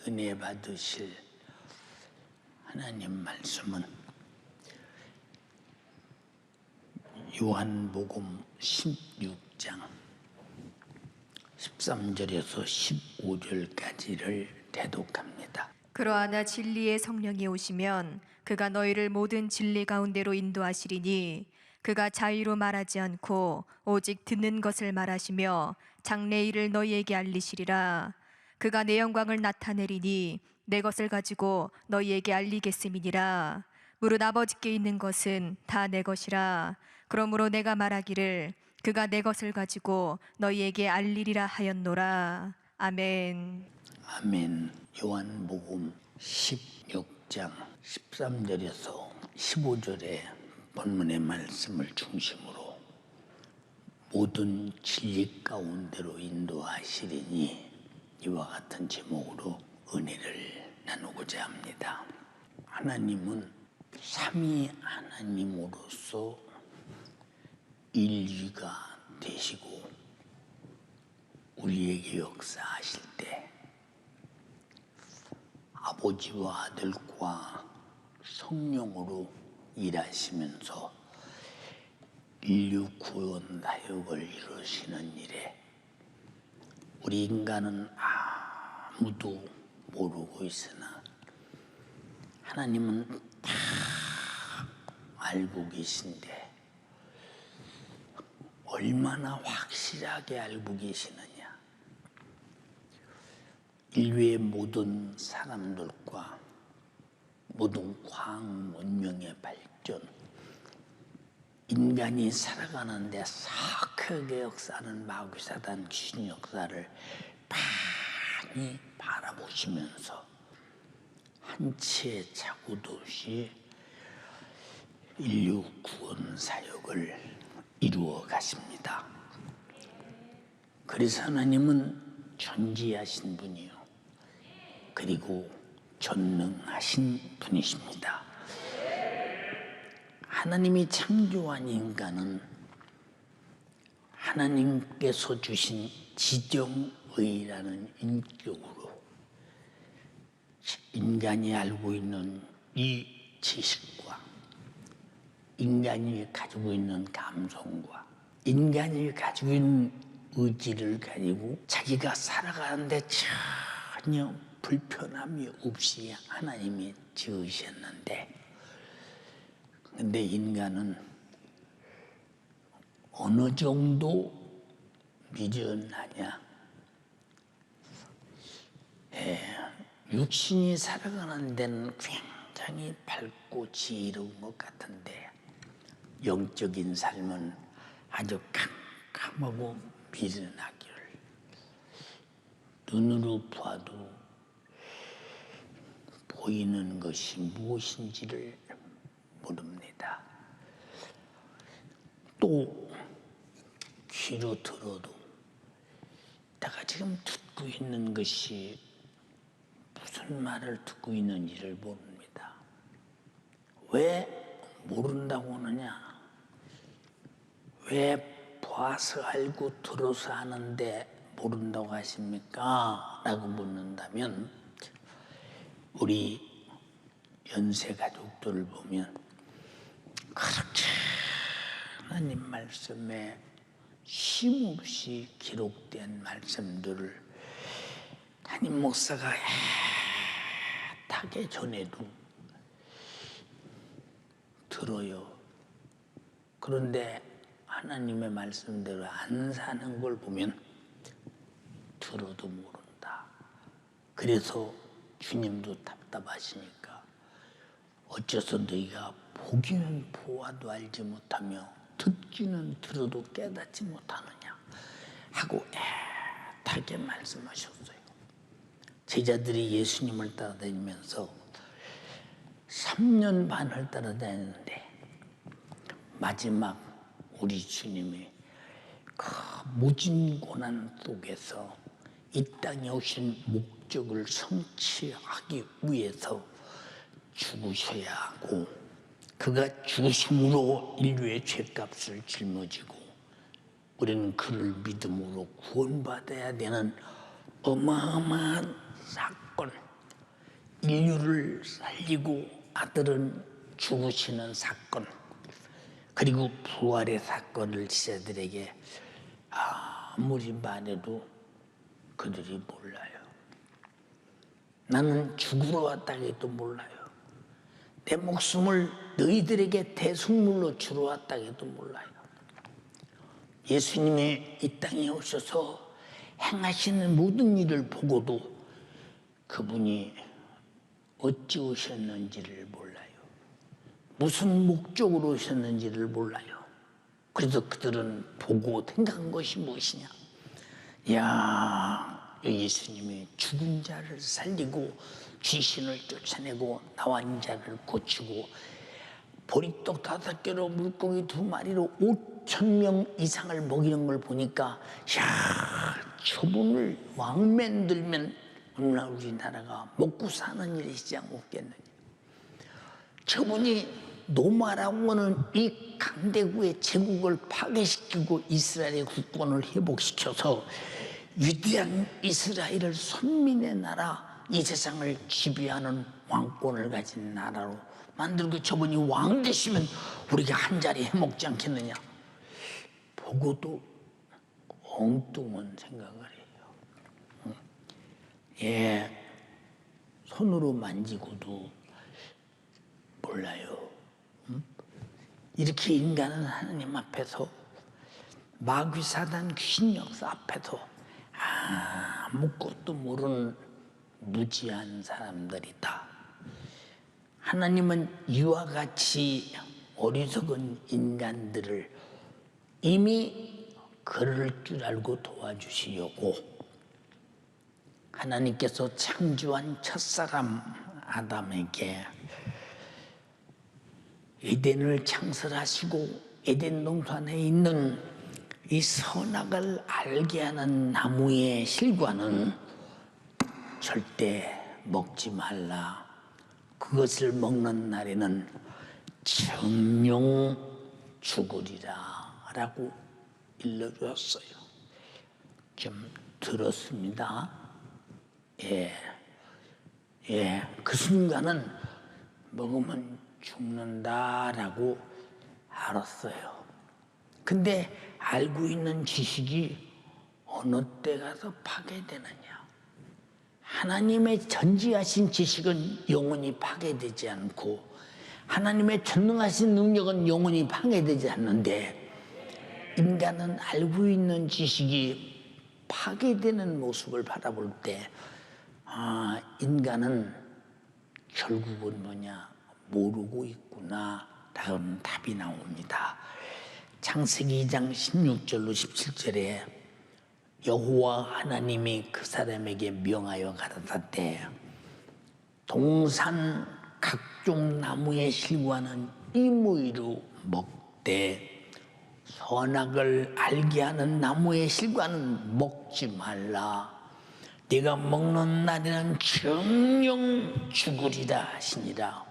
은혜 받으실 하나님 말씀은 요한복음 16장 13절에서 15절까지를 대독합니다. 그러하나 진리의 성령이 오시면 그가 너희를 모든 진리 가운데로 인도하시리니 그가 자의로 말하지 않고 오직 듣는 것을 말하시며 장래 일을 너희에게 알리시리라. 그가 내 영광을 나타내리니 내 것을 가지고 너희에게 알리겠음이니라. 무릇 아버지께 있는 것은 다 내 것이라. 그러므로 내가 말하기를 그가 내 것을 가지고 너희에게 알리리라 하였노라. 아멘. 아멘. 요한복음 16장 13절에서 15절의 본문의 말씀을 중심으로 모든 진리 가운데로 인도하시리니 이와 같은 제목으로 은혜를 나누고자 합니다. 하나님은 삼위 하나님으로서 인류가 되시고 우리에게 역사하실 때 아버지와 아들과 성령으로 일하시면서 인류 구원 사역을 이루시는 일에 우리 인간은 아무도 모르고 있으나 하나님은 다 알고 계신데 얼마나 확실하게 알고 계시느냐. 인류의 모든 사람들과 모든 과학文明의 발전, 인간이 살아가는데 사악하게 역사하는 마귀사단 귀신 역사를 많이 바라보시면서 한 치의 착오도 없이 인류 구원 사역을 이루어 가십니다. 그래서 하나님은 전지하신 분이요, 그리고 전능하신 분이십니다. 하나님이 창조한 인간은 하나님께서 주신 지정의라는 인격으로 인간이 알고 있는 이 지식과 인간이 가지고 있는 감성과 인간이 가지고 있는 의지를 가지고 자기가 살아가는데 전혀 불편함이 없이 하나님이 지으셨는데, 근데 인간은 어느 정도 미련하냐? 육신이 살아가는 데는 굉장히 밝고 지혜로운 것 같은데 영적인 삶은 아주 캄캄하고 미련하기를 눈으로 봐도 보이는 것이 무엇인지를 모릅니다. 또 귀로 들어도 내가 지금 듣고 있는 것이 무슨 말을 듣고 있는지를 모릅니다. 왜 모른다고 하느냐? 왜 봐서 알고 들어서 하는데 모른다고 하십니까? 라고 묻는다면 우리 연세 가족들을 보면 그렇게 하나님 말씀에 쉼없이 기록된 말씀들을 담임 목사가 애타게 전해도 들어요. 그런데 하나님의 말씀대로 안 사는 걸 보면 들어도 모른다. 그래서 주님도 답답하시니까 어째서 너희가 보기는 보아도 알지 못하며 듣기는 들어도 깨닫지 못하느냐 하고 애타게 말씀하셨어요. 제자들이 예수님을 따라다니면서 3년 반을 따라다녔는데 마지막 우리 주님이 그 모진 고난 속에서 이 땅에 오신 목적을 성취하기 위해서 죽으셔야 하고 그가 죽으심으로 인류의 죄값을 짊어지고 우리는 그를 믿음으로 구원받아야 되는 어마어마한 사건, 인류를 살리고 아들은 죽으시는 사건, 그리고 부활의 사건을 제자들에게 아무리 말해도 그들이 몰라요. 나는 죽으러 왔다 해도 몰라요. 내 목숨을 너희들에게 대속물로 주러 왔다 해도 몰라요. 예수님이 이 땅에 오셔서 행하시는 모든 일을 보고도 그분이 어찌 오셨는지를 몰라요. 무슨 목적으로 오셨는지를 몰라요. 그래서 그들은 보고 생각한 것이 무엇이냐? 야, 예수님이 죽은 자를 살리고 귀신을 쫓아내고 나간 자를 고치고 보리떡 5개로 물고기 2마리로 5,000명 이상을 먹이는 걸 보니까 야, 저분을 왕맨 들면 오늘날 우리나라가 먹고 사는 일이 시지 않겠느냐. 저분이 노마라고 하는 이 강대국의 제국을 파괴시키고 이스라엘의 국권을 회복시켜서 위대한 이스라엘을 선민의 나라, 이 세상을 지배하는 왕권을 가진 나라로 만들고 저분이 왕 되시면 우리가 한 자리 해먹지 않겠느냐. 보고도 엉뚱한 생각을 해요. 예, 손으로 만지고도 몰라요. 이렇게 인간은 하나님 앞에서 마귀 사단 귀신 역사 앞에서 아무것도 모르는 무지한 사람들이다. 하나님은 이와 같이 어리석은 인간들을 이미 그럴 줄 알고 도와주시려고 하나님께서 창조한 첫사람 아담에게 에덴을 창설하시고 에덴 동산에 있는 이 선악을 알게 하는 나무의 실과는 절대 먹지 말라. 그것을 먹는 날에는 정령 죽으리라 라고 일러주었어요. 좀 들었습니다. 그 순간은 먹으면 죽는다라고 알았어요. 근데 알고 있는 지식이 어느 때 가서 파괴되느냐. 하나님의 전지하신 지식은 영원히 파괴되지 않고 하나님의 전능하신 능력은 영원히 파괴되지 않는데 인간은 알고 있는 지식이 파괴되는 모습을 바라볼 때 인간은 결국은 뭐냐 모르고 있구나 라는 답이 나옵니다. 창세기 2장 16절로 17절에 여호와 하나님이 그 사람에게 명하여 가라사대 동산 각종 나무의 실과는 임의로 먹되 선악을 알게 하는 나무의 실과는 먹지 말라. 네가 먹는 날에는 정령 죽으리라 하시니라.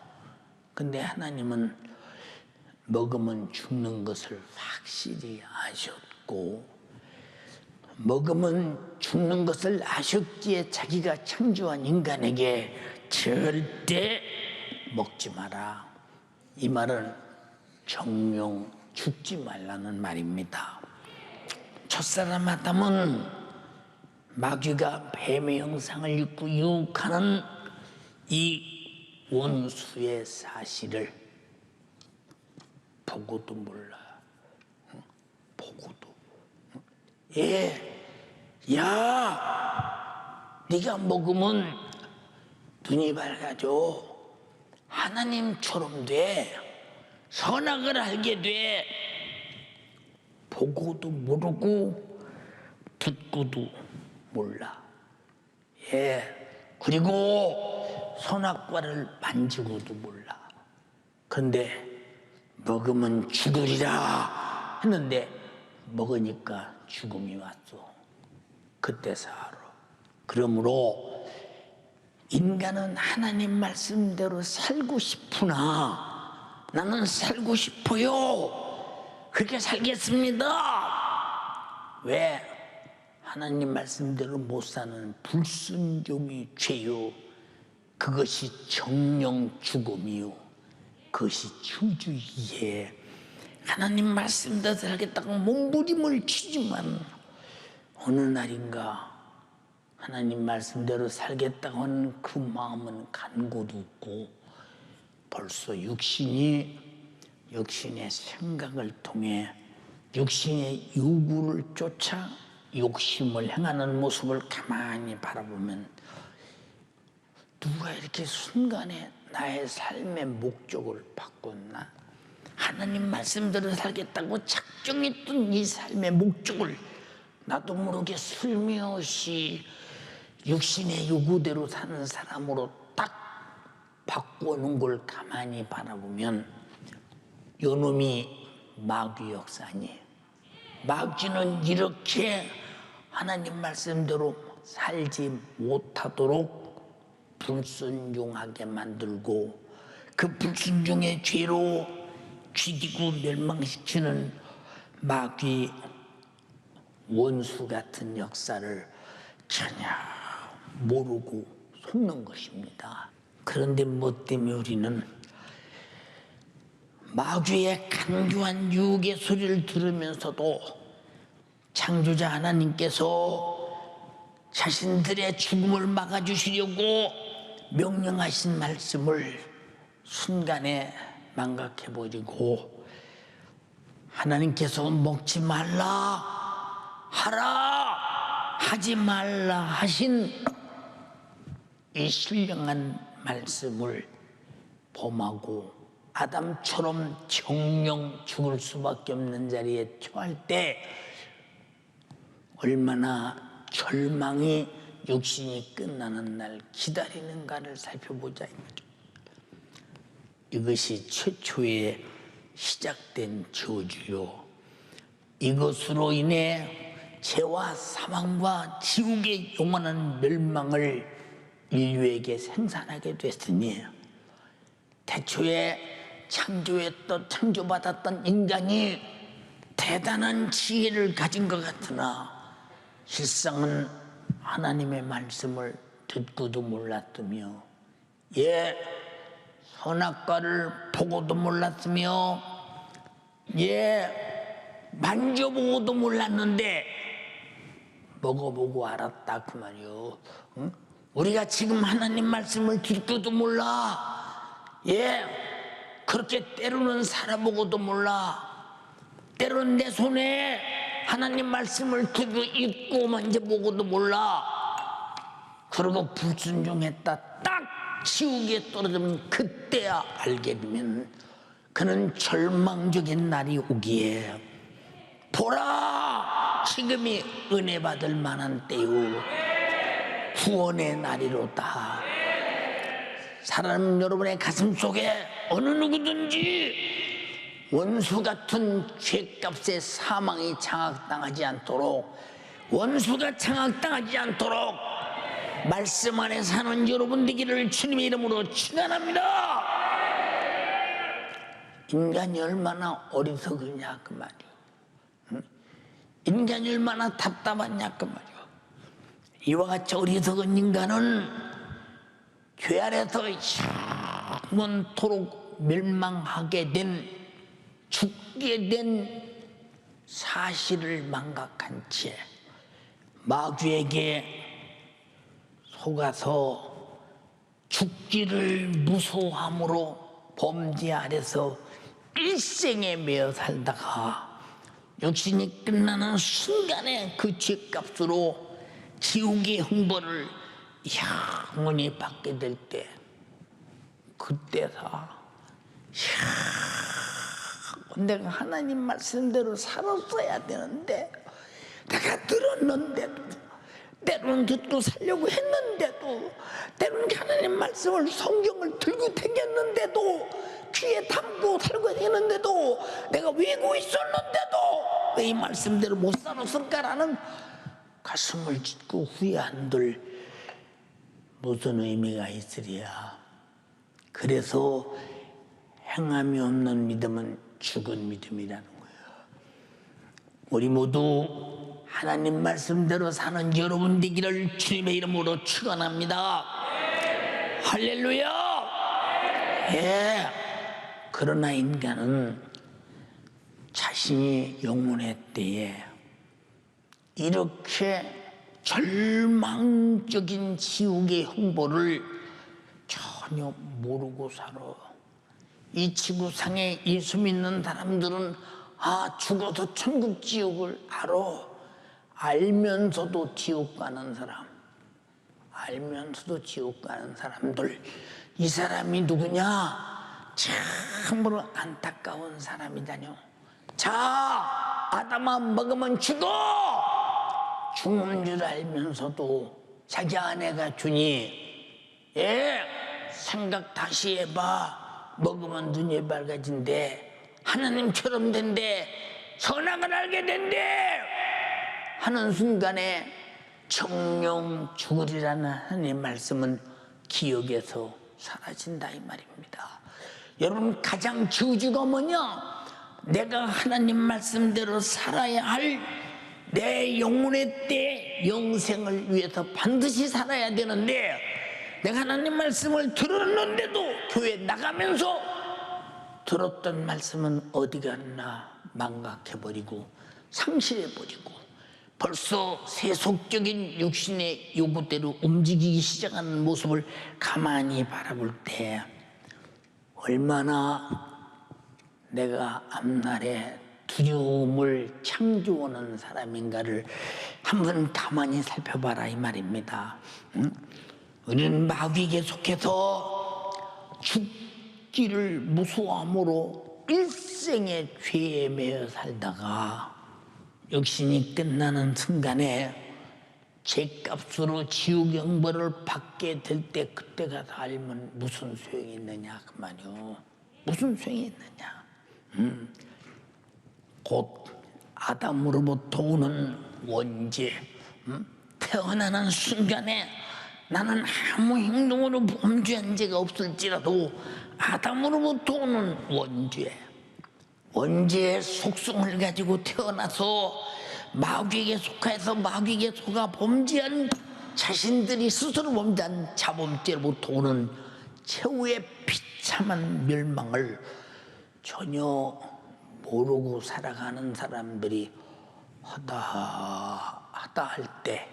근데 하나님은 먹으면 죽는 것을 확실히 아셨고 먹으면 죽는 것을 아셨기에 자기가 창조한 인간에게 절대 먹지 마라. 이 말은 정령 죽지 말라는 말입니다. 첫사람 아담은 마귀가 뱀의 형상을 입고 유혹하는 이 원수의 사실을 보고도 몰라. 보고도. 네가 먹으면 눈이 밝아져. 하나님처럼 돼. 선악을 알게 돼. 보고도 모르고 듣고도 몰라. 그리고 선악과를 만지고도 몰라. 그런데 먹으면 죽으리라 했는데 먹으니까 죽음이 왔어. 그때서 알아. 그러므로 인간은 하나님 말씀대로 살고 싶으나 나는 살고 싶어요. 그렇게 살겠습니다. 왜? 하나님 말씀대로 못 사는 불순종이 죄요. 그것이 정령 죽음이요, 그것이 저주이기에 하나님 말씀대로 살겠다고 몸부림을 치지만 어느 날인가 하나님 말씀대로 살겠다고 하는 그 마음은 간고도 없고 벌써 육신의 생각을 통해 육신의 요구를 쫓아 욕심을 행하는 모습을 가만히 바라보면 누가 이렇게 순간에 나의 삶의 목적을 바꿨나? 하나님 말씀대로 살겠다고 작정했던 이 삶의 목적을 나도 모르게 슬며시 육신의 요구대로 사는 사람으로 딱 바꾸는 걸 가만히 바라보면 요놈이 마귀 역사니, 마귀는 이렇게 하나님 말씀대로 살지 못하도록 불순종하게 만들고 그 불순종의 죄로 죽이고 멸망시키는 마귀 원수 같은 역사를 전혀 모르고 속는 것입니다. 그런데 뭐 때문에 우리는 마귀의 간교한 유혹의 소리를 들으면서도 창조자 하나님께서 자신들의 죽음을 막아주시려고 명령하신 말씀을 순간에 망각해버리고 하나님께서 먹지 말라 하라 하지 말라 하신 이 신령한 말씀을 범하고 아담처럼 정령 죽을 수밖에 없는 자리에 처할 때 얼마나 절망이 육신이 끝나는 날 기다리는가를 살펴보자. 이것이 최초에 시작된 저주요, 이것으로 인해 죄와 사망과 지옥의 영원한 멸망을 인류에게 생산하게 됐으니 태초에 창조받았던 인간이 대단한 지혜를 가진 것 같으나 실상은 하나님의 말씀을 듣고도 몰랐으며 선악과를 보고도 몰랐으며 만져보고도 몰랐는데 먹어보고 알았다 그 말이요. 응? 우리가 지금 하나님 말씀을 듣고도 몰라. 그렇게 때로는 살아보고도 몰라. 때로는 내 손에 하나님 말씀을 두고 읽고 만져보고도 몰라. 그러고 불순종했다 딱 지옥에 떨어지면 그때야 알게 되면 그는 절망적인 날이 오기에 보라 지금이 은혜 받을 만한 때요 구원의 날이로다. 사람 여러분의 가슴 속에 어느 누구든지 원수 같은 죄값의 사망이 장악당하지 않도록, 원수가 장악당하지 않도록 말씀 안에 사는 여러분 되기를 주님의 이름으로 축원합니다. 인간이 얼마나 어리석으냐 그 말이요. 응? 인간이 얼마나 답답하냐 그 말이요. 이와 같이 어리석은 인간은 죄 아래서 영원토록 멸망하게 된, 죽게 된 사실을 망각한 채 마귀에게 속아서 죽기를 무서워함으로 범죄 아래서 일생에 매여 살다가 육신이 끝나는 순간에 그 죄값으로 지옥의 형벌을 영원히 받게 될 때, 그때다 내가 하나님 말씀대로 살았어야 되는데, 내가 들었는데도, 때로는 듣고 살려고 했는데도, 때로는 하나님 말씀을 성경을 들고 다녔는데도, 귀에 담고 살고 다녔는데도, 내가 외고 있었는데도 왜 이 말씀대로 못 살았을까라는 가슴을 찢고 후회한들 무슨 의미가 있으랴. 그래서 행함이 없는 믿음은 죽은 믿음이라는 거예요. 우리 모두 하나님 말씀대로 사는 여러분 되기를 주님의 이름으로 축원합니다. 할렐루야. 예. 그러나 인간은 자신이 영혼의 때에 이렇게 절망적인 지옥의 형벌을 전혀 모르고 살아. 이 지구상에 예수 믿는 사람들은 죽어서 천국 지옥을 알아. 알면서도 지옥 가는 사람, 알면서도 지옥 가는 사람들, 이 사람이 누구냐? 참으로 안타까운 사람이다뇨. 자, 아담아 먹으면 죽어! 죽는 줄 알면서도 자기 아내가 주니, 예, 생각 다시 해봐. 먹으면 눈이 밝아진대, 하나님처럼 된대, 선악을 알게 된대 하는 순간에 정령 죽으리라는 하나님의 말씀은 기억에서 사라진다 이 말입니다. 여러분, 가장 저주가 뭐냐? 내가 하나님 말씀대로 살아야 할 내 영혼의 때 영생을 위해서 반드시 살아야 되는데, 내가 하나님 말씀을 들었는데도 교회 나가면서 들었던 말씀은 어디 갔나 망각해버리고 상실해버리고 벌써 세속적인 육신의 요구대로 움직이기 시작하는 모습을 가만히 바라볼 때 얼마나 내가 앞날에 두려움을 창조하는 사람인가를 한번 가만히 살펴봐라 이 말입니다. 우리는 마귀에게 속해서 죽기를 무서워함으로 일생의 죄에 매여 살다가 육신이 끝나는 순간에 죄값으로 지옥 형벌을 받게 될 때 그때 가서 알면 무슨 소용이 있느냐 그 말이요. 무슨 소용이 있느냐. 곧 아담으로부터 오는 원죄, 태어나는 순간에 나는 아무 행동으로 범죄한 죄가 없을지라도 아담으로부터 오는 원죄의 속성을 가지고 태어나서 마귀에게 속해서 마귀에게 속아 범죄한 자신들이 스스로 범죄한 자범죄로부터 오는 최후의 비참한 멸망을 전혀 모르고 살아가는 사람들이 하다 할 때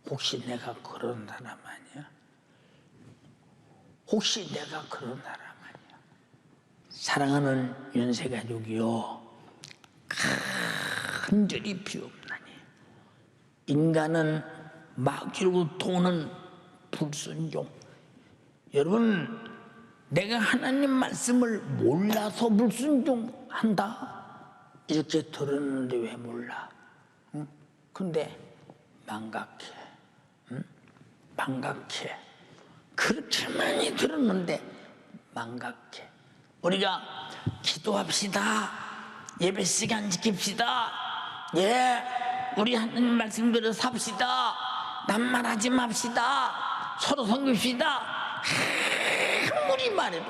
혹시 내가 그런 사람 아니야? 혹시 내가 그런 사람 아니야? 사랑하는 연세가족이요, 간절히 비옵나니 인간은 마귀로부터 오는 불순종. 여러분, 내가 하나님 말씀을 몰라서 불순종한다 이렇게 들었는데 왜 몰라? 근데 망각해. 망각해. 그렇게 많이 들었는데 망각해. 우리가 기도합시다. 예배 시간 지킵시다. 예, 우리 하나님 말씀대로 삽시다. 낱말하지 맙시다. 서로 섬깁시다. 아무리 말해도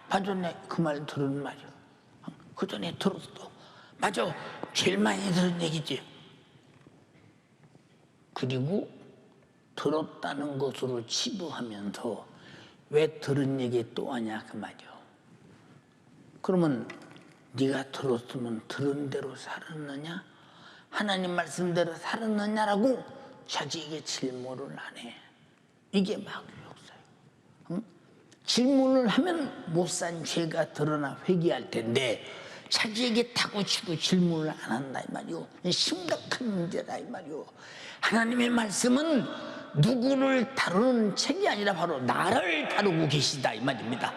맞아, 그 말 들은 말이야. 그 전에 들었어. 맞아, 제일 많이 들은 얘기지. 그리고 들었다는 것으로 치부하면서 왜 들은 얘기 또 하냐 그 말이야. 그러면 네가 들었으면 들은 대로 살았느냐? 하나님 말씀대로 살았느냐라고 자기에게 질문을 하네. 이게 마귀 역사예요. 질문을 하면 못산 죄가 드러나 회개할 텐데 자기에게 타고치고 질문을 안 한다 이 말이요. 심각한 문제다 이 말이요. 하나님의 말씀은 누구를 다루는 책이 아니라 바로 나를 다루고 계시다 이 말입니다.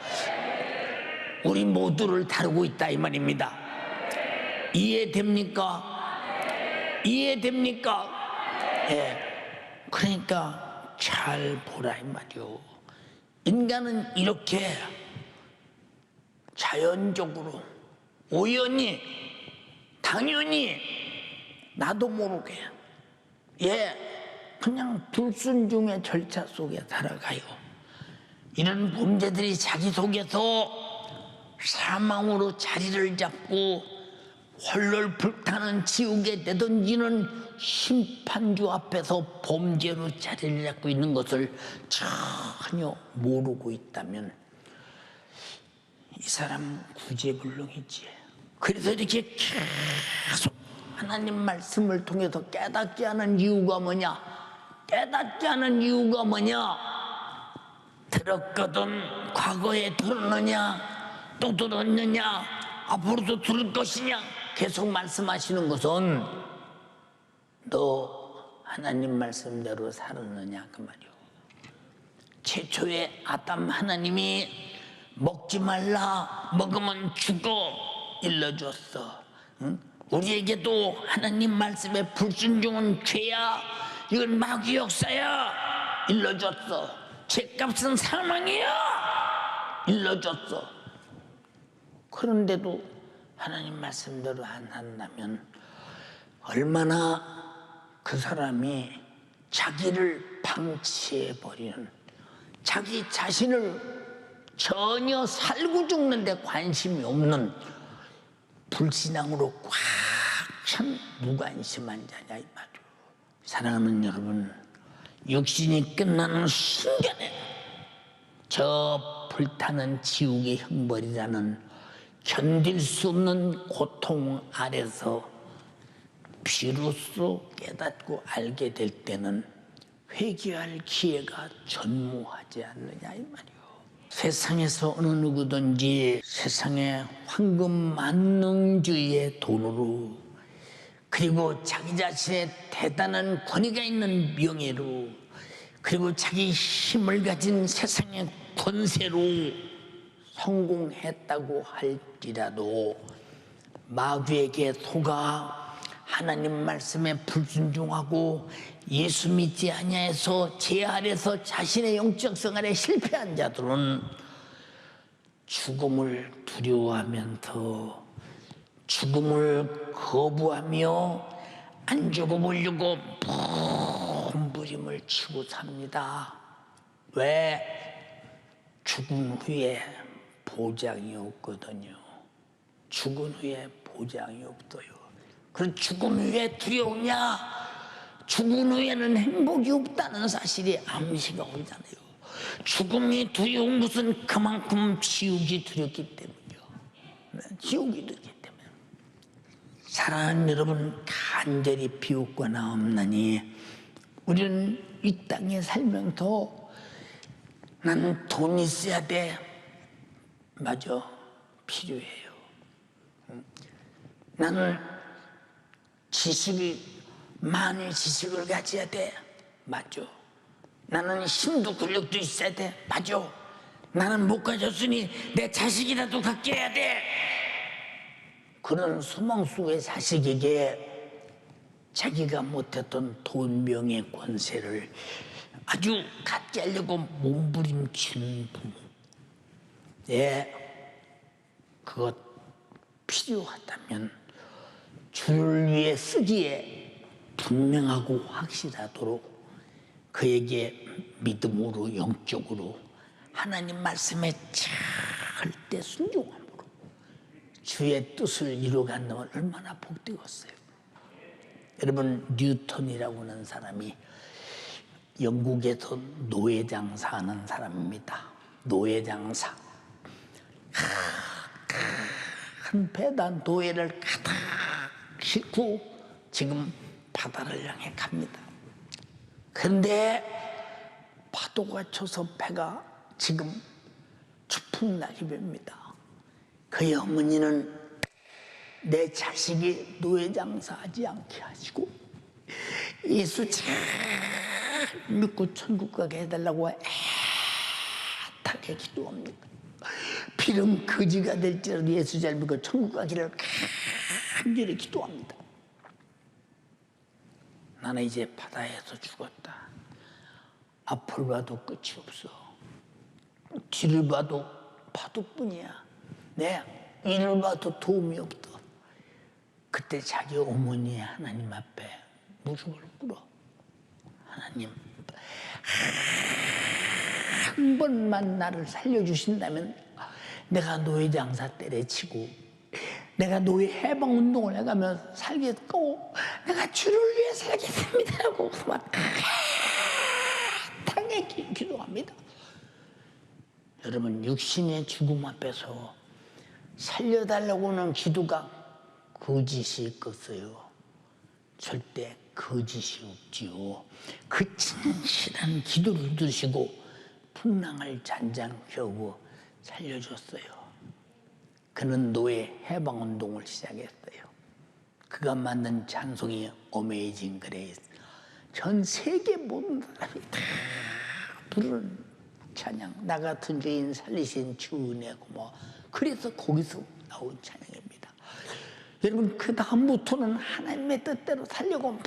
우리 모두를 다루고 있다 이 말입니다. 이해됩니까? 이해됩니까? 예. 그러니까 잘 보라 이 말이요. 인간은 이렇게 자연적으로 우연히 당연히 나도 모르게 그냥 불순종의 절차 속에 살아가요. 이런 범죄들이 자기 속에서 사망으로 자리를 잡고 헐헐 불타는 지옥에 내던지는 심판주 앞에서 범죄로 자리를 잡고 있는 것을 전혀 모르고 있다면 이 사람 구제불능이지. 그래서 이렇게 계속 하나님 말씀을 통해서 깨닫지 않은 이유가 뭐냐? 깨닫지 않은 이유가 뭐냐? 들었거든 과거에 들었느냐? 또 들었느냐? 앞으로도 들을 것이냐? 계속 말씀하시는 것은 너 하나님 말씀대로 살았느냐 그 말이요. 최초에 아담 하나님이 먹지 말라 먹으면 죽어 일러줬어. 응? 우리에게도 하나님 말씀에 불순종은 죄야. 이건 마귀 역사야. 일러줬어. 죄값은 사망이야. 일러줬어. 그런데도 하나님 말씀대로 안 한다면 얼마나 그 사람이 자기를 방치해버리는, 자기 자신을 전혀 살고 죽는 데 관심이 없는 불신앙으로 꽉 찬 무관심한 자냐 이 말이오. 사랑하는 여러분, 육신이 끝나는 순간에 저 불타는 지옥의 형벌이라는 견딜 수 없는 고통 아래서 비로소 깨닫고 알게 될 때는 회개할 기회가 전무하지 않느냐 이 말이오. 세상에서 어느 누구든지 세상의 황금 만능주의의 돈으로, 그리고 자기 자신의 대단한 권위가 있는 명예로, 그리고 자기 힘을 가진 세상의 권세로 성공했다고 할지라도 마귀에게 속아 하나님 말씀에 불순종하고 예수 믿지 아니하여서 죄 아래서 자신의 영적 생활에 실패한 자들은 죽음을 두려워하면서 죽음을 거부하며 안 죽어보려고 몸부림을 치고 삽니다. 왜? 죽은 후에 보장이 없거든요. 죽은 후에 보장이 없어요. 그럼 죽은 후에 두려우냐? 죽은 후에는 행복이 없다는 사실이 암시가 오잖아요. 죽음이 두려운 것은 그만큼 지옥이 두렵기 때문이요. 지옥이 두렵기 때문에. 사랑하는 여러분, 간절히 비웃거나옵나니 우리는 이 땅에 살면서 나는 돈이 있어야 돼. 맞아, 필요해요. 나는 많은 지식을 가져야 돼. 맞죠? 나는 힘도 권력도 있어야 돼. 맞죠? 나는 못 가졌으니 내 자식이라도 갖게 해야 돼. 그런 소망 속의 자식에게 자기가 못했던 돈, 명예, 권세를 아주 갖게 하려고 몸부림치는 부모. 예, 그것 필요하다면 주를 위해 쓰기에 분명하고 확실하도록 그에게 믿음으로, 영적으로 하나님 말씀에 절대 순종함으로 주의 뜻을 이루어간다면 얼마나 복되겠어요. 여러분, 뉴턴이라고 하는 사람이 영국에서 노예장사하는 사람입니다. 노예장사. 큰 배다 노예를 가득 싣고 지금 바다를 향해 갑니다. 그런데 파도가 쳐서 배가 지금 추풍낙엽입니다. 그의 어머니는 내 자식이 노예장사하지 않게 하시고 예수 잘 믿고 천국 가게 해달라고 애타게 기도합니다. 비름 거지가 될지라도 예수 잘 믿고 천국 가기를 간절히 기도합니다. 나는 이제 바다에서 죽었다. 앞을 봐도 끝이 없어. 뒤를 봐도 파도뿐이야. 내 이를 봐도 도움이 없어. 그때 자기 어머니 하나님 앞에 무릎을 꿇어. 하나님, 한 번만 나를 살려주신다면 내가 노예장사 때려치고 내가 노예 해방운동을 해가며 살겠고 내가 주를 위해 살겠습니다 하고 막 땅에 기도합니다. 여러분, 육신의 죽음 앞에서 살려달라고는 기도가 거짓이 있겠어요? 절대 거짓이 없지요. 그 진실한 기도를 들으시고 풍랑을 잔잔케 살려줬어요. 그는 노예 해방운동을 시작했어요. 그가 만든 찬송이 어메이징 그레이스. 전 세계 모든 사람이 다 부르는 찬양. 나 같은 죄인 살리신 주 은혜 고마워. 그래서 거기서 나온 찬양입니다. 여러분, 그 다음부터는 하나님의 뜻대로 살려고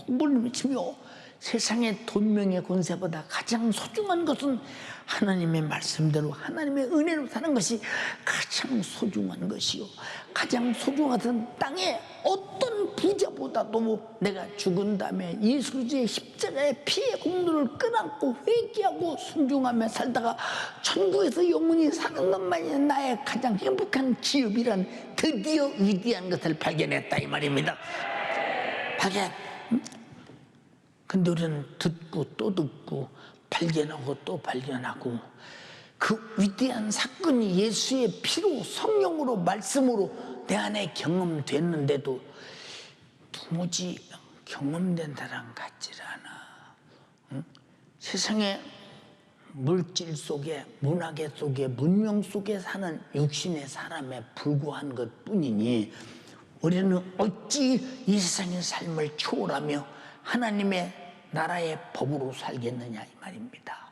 물리치며 세상의 돈명의 권세보다 가장 소중한 것은 하나님의 말씀대로 하나님의 은혜로 사는 것이 가장 소중한 것이요. 가장 소중한 것은 땅에 어떤 부자보다도 내가 죽은 다음에 예수 그리스도의 십자가의 피의 공로를 끌어안고 회개하고 순종하며 살다가 천국에서 영원히 사는 것만이 나의 가장 행복한 기업이란 드디어 위대한 것을 발견했다 이 말입니다. 발견. 근데 우리는 듣고 또 듣고 발견하고 또 발견하고 그 위대한 사건이 예수의 피로 성령으로 말씀으로 내 안에 경험됐는데도 도무지 경험된 사람 같질 않아. 응? 세상의 물질 속에 문화계 속에 문명 속에 사는 육신의 사람에 불과한 것뿐이니 우리는 어찌 이 세상의 삶을 초월하며 하나님의 나라의 법으로 살겠느냐 이 말입니다.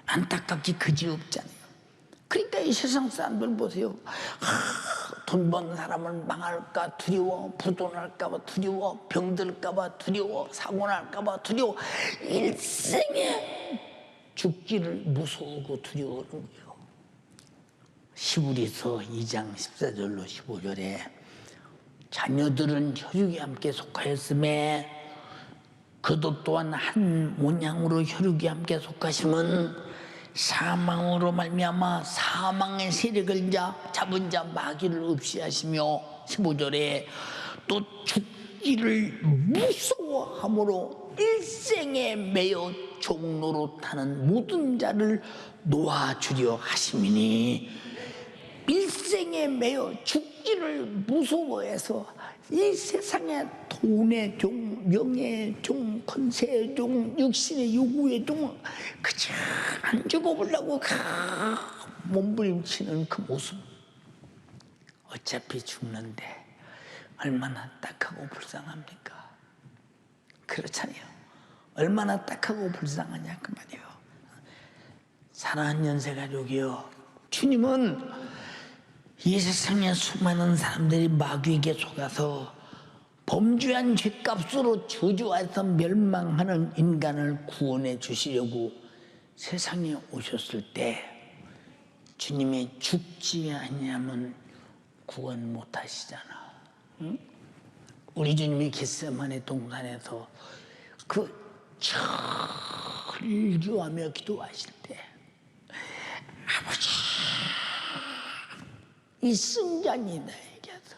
안타깝게 그지없잖아요. 그러니까 이 세상 사람들 보세요. 돈 버는 사람은 망할까 두려워, 부도날까 봐 두려워, 병들까 봐 두려워, 사고 날까 봐 두려워. 일생에 죽기를 무서워하고 두려워하는 거예요. 히브리서 2장 14절로 15절에 자녀들은 혈육에 함께 속하였음에 그도 또한 한 모양으로 혈육에 함께 속하심은 사망으로 말미암아 사망의 세력을 잡은 자 마귀를 없이 하시며 15절에 또 죽기를 무서워함으로 일생에 매여 종로로 타는 모든 자를 놓아주려 하심이니 일생에 매여 죽기를 무서워해서 이 세상의 돈의 종, 명예의 종, 권세의 종, 육신의 요구의 종 그저 안 죽어보려고 몸부림치는 그 모습. 어차피 죽는데 얼마나 딱하고 불쌍합니까? 그렇잖아요. 얼마나 딱하고 불쌍하냐 그 말이에요. 사랑하는 연세가족이요, 주님은 이 세상에 수많은 사람들이 마귀에게 속아서 범죄한 죄값으로 저주해서 멸망하는 인간을 구원해 주시려고 세상에 오셨을 때 주님이 죽지 아니하면 구원 못 하시잖아. 응? 우리 주님이 겟세마네 동산에서 그 절규하며 기도하실 때 아버지, 이 승잔이 나에게서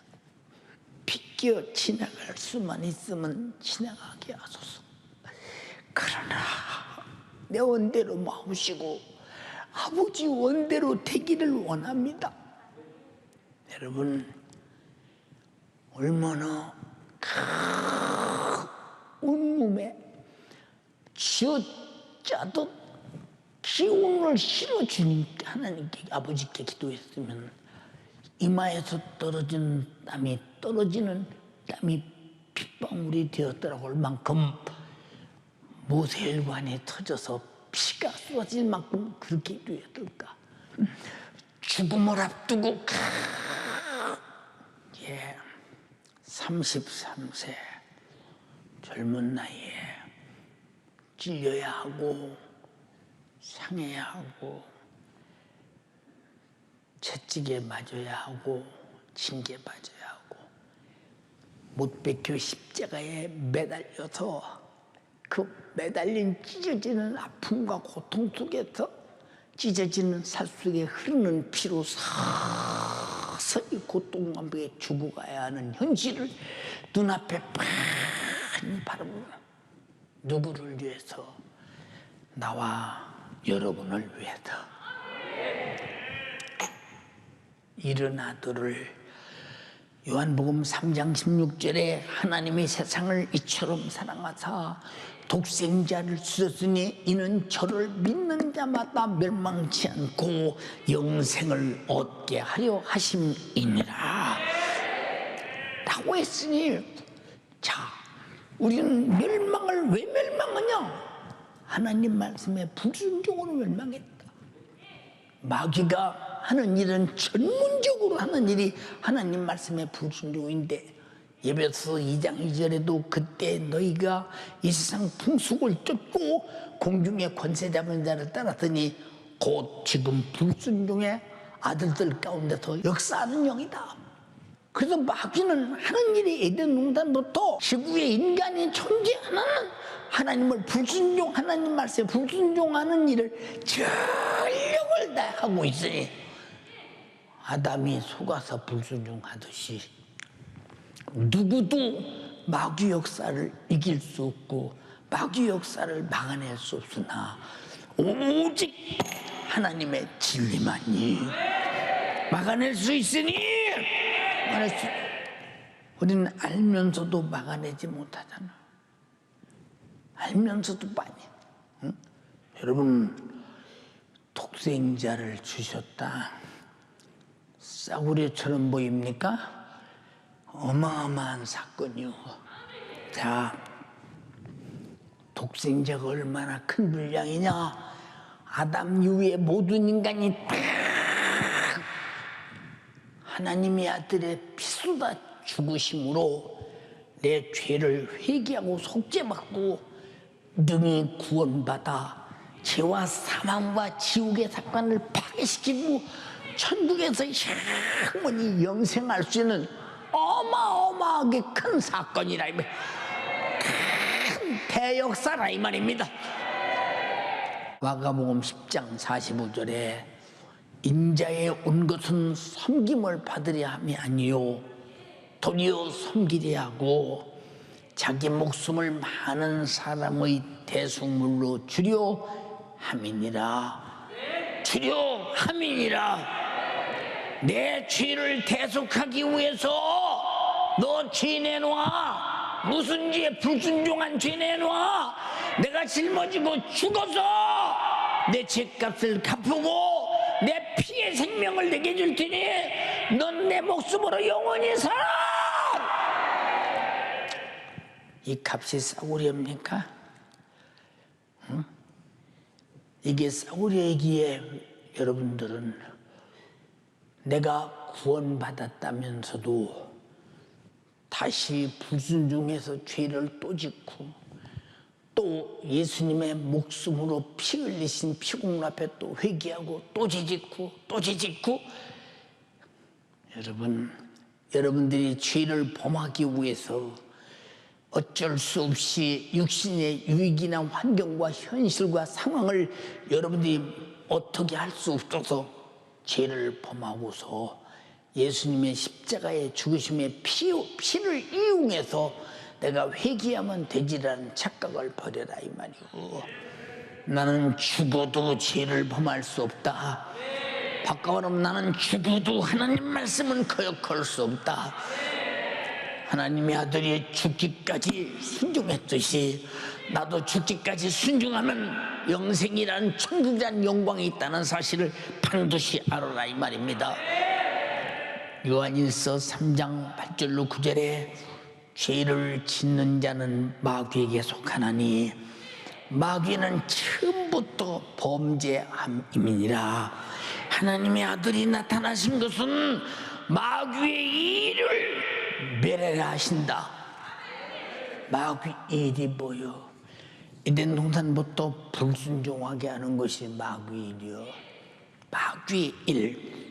비껴 지나갈 수만 있으면 지나가게 하소서. 그러나 내 원대로 마우시고 아버지 원대로 되기를 원합니다. 여러분, 얼마나 온몸에 쥐어짜도 기운을 실어주는 하나님께 아버지께 기도했으면 이마에서 떨어지는 땀이 핏방울이 되었더라고 할 만큼 모세혈관이 터져서 피가 쏟아질 만큼 그렇게 기도했을까. 죽음을 앞두고 33세 젊은 나이에 찔려야 하고 상해야 하고 채찍에 맞아야 하고 징계 맞아야 하고 못 박혀 십자가에 매달려서 그 매달린 찢어지는 아픔과 고통 속에서 찢어지는 살 속에 흐르는 피로 서서히 고통감에 죽어가야 하는 현실을 눈앞에 빤히 바라보는 누구를 위해서? 나와 여러분을 위해서. 이른 아들을 요한복음 3장 16절에 하나님이 세상을 이처럼 사랑하사 독생자를 주셨으니 이는 저를 믿는 자마다 멸망치 않고 영생을 얻게 하려 하심이니라 라고 했으니, 자, 우리는 멸망을 왜 멸망하냐? 하나님 말씀에 불순종으로 멸망했다. 마귀가 하는 일은 전문적으로 하는 일이 하나님 말씀의 불순종인데, 예배서 2장 2절에도 그때 너희가 이 세상 풍속을 쫓고 공중의 권세 잡은 자를 따랐더니 곧 지금 불순종의 아들들 가운데서 역사하는 영이다. 그래서 마귀는 하는 일이 에덴 농단부터 지구에 인간이 존재하는 하나님을 불순종, 하나님 말씀에 불순종하는 일을 전력을 다하고 있으니, 아담이 속아서 불순종하듯이 누구도 마귀 역사를 이길 수 없고 마귀 역사를 막아낼 수 없으나 오직 하나님의 진리만이 막아낼 수 있으니, 우리는 알면서도 막아내지 못하잖아. 알면서도 많이. 응? 여러분, 독생자를 주셨다. 싸구려처럼 보입니까? 어마어마한 사건이요. 자, 독생자가 얼마나 큰 분량이냐? 아담 이후에 모든 인간이 다 하나님의 아들의 피쏟아 죽으심으로 내 죄를 회개하고 속죄받고 능히 구원받아 죄와 사망과 지옥의 사건을 파괴시키고 천국에서 영원히 영생할 수 있는 어마어마하게 큰 사건이라, 큰 대역사라 이 말입니다. 마가복음 10장 45절에 인자에 온 것은 섬김을 받으려 함이 아니요 도리어 섬기려 하고 자기 목숨을 많은 사람의 대속물로 주려 함이니라. 주려 함이니라. 내 죄를 대속하기 위해서 너 죄 내놔. 무슨 죄? 불순종한 죄 내놔. 내가 짊어지고 죽어서 내 죄값을 갚고 내 피의 생명을 내게 줄 테니 넌 내 목숨으로 영원히 살아. 이 값이 싸구려입니까? 응? 이게 싸구려이기에 여러분들은 내가 구원받았다면서도 다시 불순종해서 죄를 또 짓고 또 예수님의 목숨으로 피 흘리신 피공로 앞에 또 회개하고 또 죄짓고 또 죄짓고, 여러분들이 죄를 범하기 위해서 어쩔 수 없이 육신의 유익이나 환경과 현실과 상황을 여러분들이 어떻게 할 수 없어서 죄를 범하고서 예수님의 십자가의 죽으심의 피를 이용해서 내가 회개하면 되지라는 착각을 버려라 이 말이고, 나는 죽어도 죄를 범할 수 없다. 바꿔 말하면 나는 죽어도 하나님 말씀은 거역할 수 없다. 하나님의 아들이 죽기까지 순종했듯이 나도 죽기까지 순종하면 영생이란 천국이란 영광이 있다는 사실을 반드시 알아라 이 말입니다. 요한일서 3장 8절로 9절에 죄를 짓는 자는 마귀에게 속하나니 마귀는 처음부터 범죄함이니라. 하나님의 아들이 나타나신 것은 마귀의 일을 멸하라 하신다. 마귀 일이 뭐요? 에덴 동산부터 불순종하게 하는 것이 마귀 일이요. 마귀 일.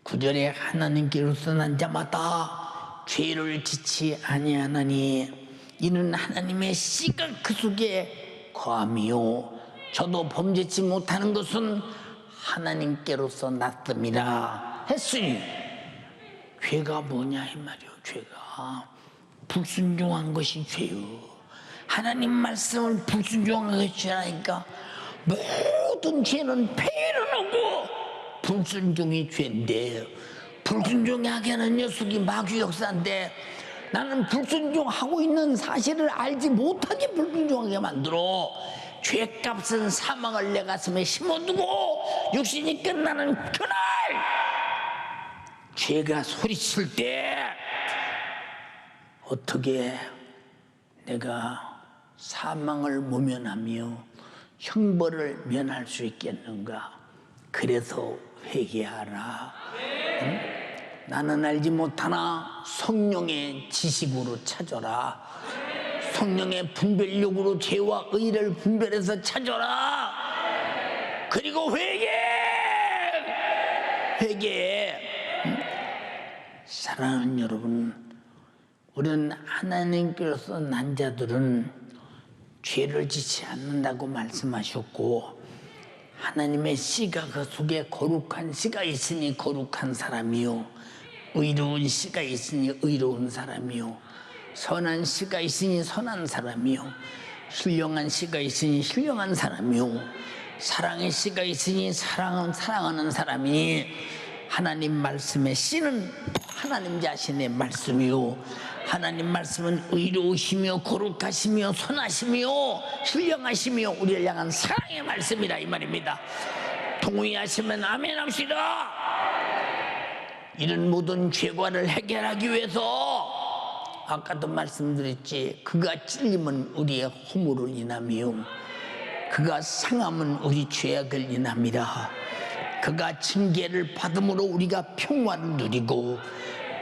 9절에 하나님께로서 난 자마다 죄를 짓지 아니하나니 이는 하나님의 씨가 그 속에 거함이요 저도 범죄치 못하는 것은 하나님께로서 났음이라 했으니, 죄가 뭐냐 이 말이요. 죄가 불순종한 것이 죄요. 하나님 말씀을 불순종한 것이 죄라니까. 모든 죄는 폐해를 하고 불순종이 죄인데, 불순종하게 하는 녀석이 마귀 역사인데, 나는 불순종하고 있는 사실을 알지 못하게 불순종하게 만들어 죄값은 사망을 내 가슴에 심어두고 육신이 끝나는 그날 죄가 소리칠 때 어떻게 내가 사망을 모면하며 형벌을 면할 수 있겠는가? 그래서 회개하라. 응? 나는 알지 못하나 성령의 지식으로 찾아라. 성령의 분별력으로 죄와 의를 분별해서 찾아라. 그리고 회개해. 응? 사랑하는 여러분, 우리는 하나님께서 난 자들은 죄를 짓지 않는다고 말씀하셨고, 하나님의 씨가 그 속에 거룩한 씨가 있으니 거룩한 사람이요, 의로운 씨가 있으니 의로운 사람이요, 선한 씨가 있으니 선한 사람이요, 신령한 씨가 있으니 신령한 사람이요, 사랑의 씨가 있으니 사랑하는 사람이, 하나님 말씀의 씨는 하나님 자신의 말씀이요, 하나님 말씀은 의로우시며 거룩하시며 선하시며 신령하시며 우리를 향한 사랑의 말씀이라 이 말입니다. 동의하시면 아멘 합시다. 이런 모든 죄과를 해결하기 위해서 아까도 말씀드렸지, 그가 찔림은 우리의 허물을 인하며 그가 상함은 우리 죄악을 인함이라. 그가 징계를 받음으로 우리가 평화를 누리고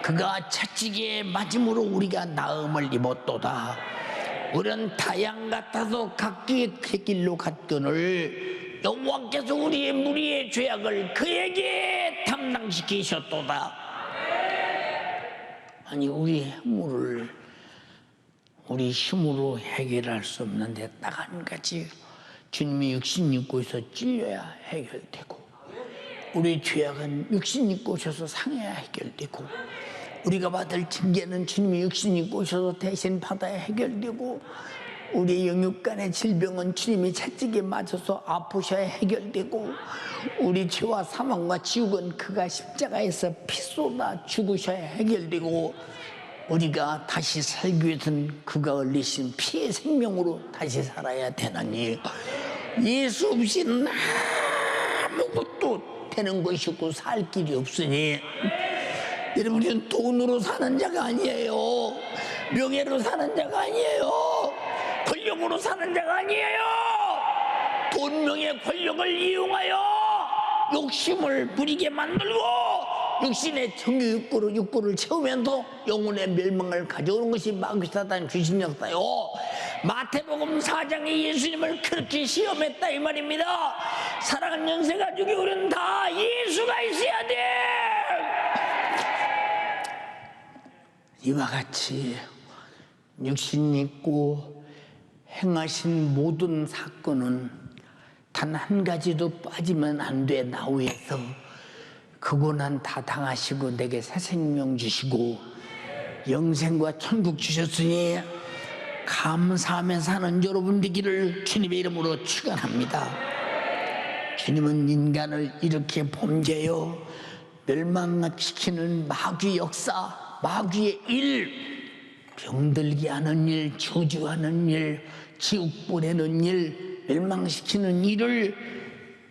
그가 채찍에 맞음으로 우리가 나음을 입었도다. 우리는 타양 같아서 각기 그 길로 갔거늘 여호와께서 우리의 무리의 죄악을 그에게 담당시키셨도다. 아니, 우리 허물을 우리 힘으로 해결할 수 없는데 딱 한 가지, 주님이 육신 입고 있어 찔려야 해결되고, 우리 죄악은 육신 입고 오셔서 상해야 해결되고, 우리가 받을 징계는 주님이 육신 입고 오셔서 대신 받아야 해결되고, 우리 영육간의 질병은 주님이 채찍에 맞아서 아프셔야 해결되고, 우리 죄와 사망과 지옥은 그가 십자가에서 피 쏟아 죽으셔야 해결되고, 우리가 다시 살기 위해서는 그가 흘리신 피의 생명으로 다시 살아야 되나니, 예수 없이는 아무것도 되는 것이 없고 살 길이 없으니, 여러분, 우리는 돈으로 사는 자가 아니에요. 명예로 사는 자가 아니에요. 권력으로 사는 자가 아니에요. 돈, 명예, 권력을 이용하여 욕심을 부리게 만들고 육신의 정욕 욕구를 채우면서 영혼의 멸망을 가져오는 것이 마귀 사단 귀신 역사요. 마태복음 4장에 예수님을 그렇게 시험했다 이 말입니다. 사랑하는 연세 가족이, 우리는 다 예수가 있어야 돼. 이와 같이 육신 있고 행하신 모든 사건은 단 한 가지도 빠지면 안 돼. 나 위해서 그 고난 다 당하시고 내게 새 생명 주시고 영생과 천국 주셨으니 감사하며 사는 여러분 되기를 주님의 이름으로 축원합니다. 주님은 인간을 이렇게 범죄요 멸망시키는 마귀 역사, 마귀의 일, 병들게 하는 일, 저주하는 일, 지옥 보내는 일, 멸망시키는 일을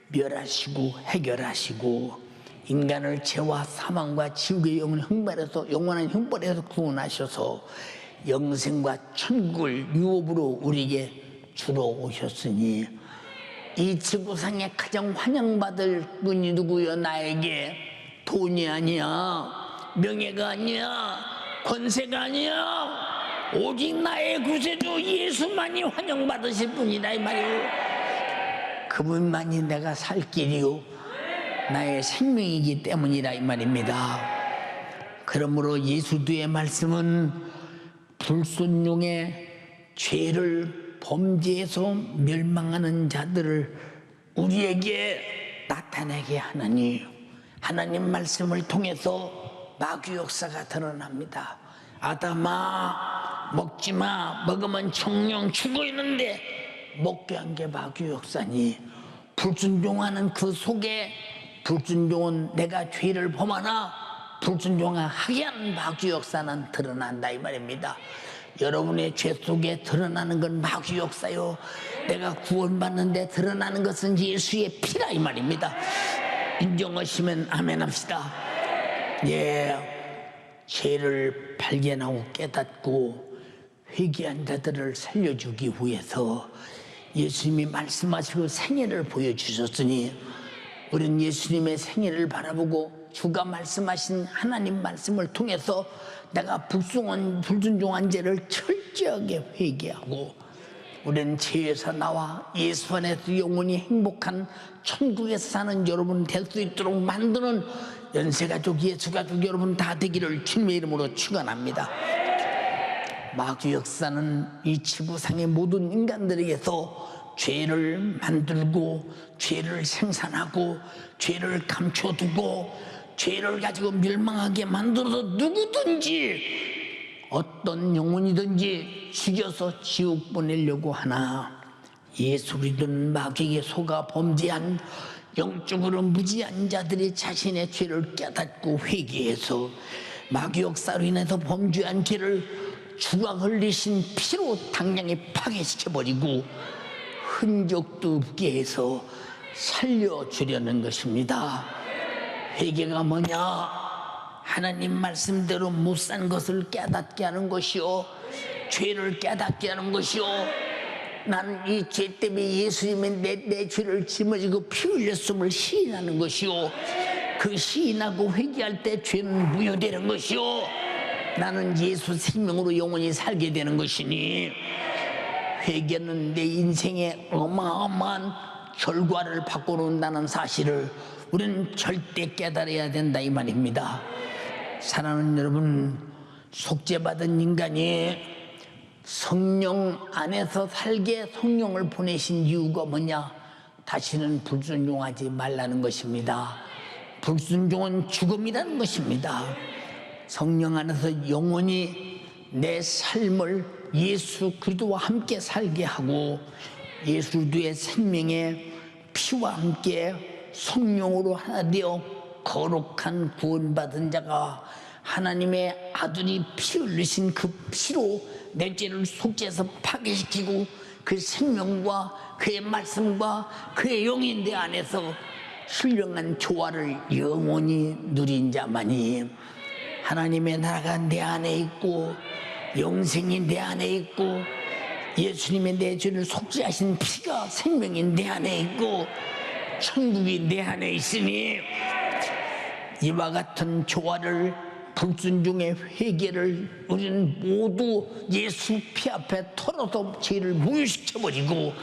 멸하시고 해결하시고 인간을 죄와 사망과 지옥의 영원한 형벌에서 구원하셔서 영생과 천국을 유업으로 우리에게 주러 오셨으니, 이 지구상에 가장 환영받을 분이 누구요? 나에게 돈이 아니야, 명예가 아니야, 권세가 아니야, 오직 나의 구세주 예수만이 환영받으실 분이다 이 말이오. 그분만이 내가 살 길이요 나의 생명이기 때문이라 이 말입니다. 그러므로 예수도의 말씀은 불순종의 죄를 범죄해서 멸망하는 자들을 우리에게 나타내게 하나니, 하나님 말씀을 통해서 마귀 역사가 드러납니다. 아담아, 먹지마. 먹으면 정령 죽어 있는데 먹게 한 게 마귀 역사니, 불순종하는 그 속에, 불순종은 내가 죄를 범하나 불순종하게 하는 마귀 역사는 드러난다 이 말입니다. 여러분의 죄 속에 드러나는 건 마귀 역사요. 내가 구원받는데 드러나는 것은 예수의 피라 이 말입니다. 인정하시면 아멘 합시다. 예, 죄를 발견하고 깨닫고 회개한 자들을 살려주기 위해서 예수님이 말씀하시고 생애를 보여주셨으니, 우리는 예수님의 생애를 바라보고 주가 말씀하신 하나님 말씀을 통해서 내가 불순종한 죄를 철저하게 회개하고, 우리는 죄에서 나와 예수 안에서 영원히 행복한 천국에서 사는 여러분 될 수 있도록 만드는 연세가족, 예수가족 여러분 다 되기를 주님의 이름으로 축원합니다. 마귀 역사는 이 지구상의 모든 인간들에게서 죄를 만들고, 죄를 생산하고, 죄를 감춰두고, 죄를 가지고 멸망하게 만들어서 누구든지 어떤 영혼이든지 죽여서 지옥 보내려고 하나, 예수 믿는 마귀에게 속아 범죄한 영적으로 무지한 자들이 자신의 죄를 깨닫고 회개해서 마귀 역사로 인해서 범죄한 죄를 주가 흘리신 피로 당장에 파괴시켜버리고 흔적도 없게 해서 살려주려는 것입니다. 회개가 뭐냐? 하나님 말씀대로 못 산 것을 깨닫게 하는 것이요, 죄를 깨닫게 하는 것이요, 나는 이 죄 때문에 예수님의 내 죄를 짊어지고 피 흘렸음을 시인하는 것이요, 그 시인하고 회개할 때 죄는 무효되는 것이요, 나는 예수 생명으로 영원히 살게 되는 것이니, 회개는 내 인생에 어마어마한 결과를 바꿔놓는다는 사실을 우리는 절대 깨달아야 된다 이 말입니다. 사랑하는 여러분, 속죄받은 인간이 성령 안에서 살게 성령을 보내신 이유가 뭐냐? 다시는 불순종하지 말라는 것입니다. 불순종은 죽음이라는 것입니다. 성령 안에서 영원히 내 삶을 예수 그리스도와 함께 살게 하고, 예수 그리스도의 생명의 피와 함께 성령으로 하나 되어 거룩한 구원받은 자가 하나님의 아들이 피 흘리신 그 피로 내 죄를 속죄해서 파괴시키고, 그 생명과 그의 말씀과 그의 영이 내 안에서 신령한 조화를 영원히 누린 자만이 하나님의 나라가 내 안에 있고, 영생이 내 안에 있고, 예수님의 내 죄를 속죄하신 피가 생명이 내 안에 있고, 천국이 내 안에 있으니, 이와 같은 조화를, 불순종의 회개를 우리는 모두 예수 피 앞에 털어서 죄를 무효시켜버리고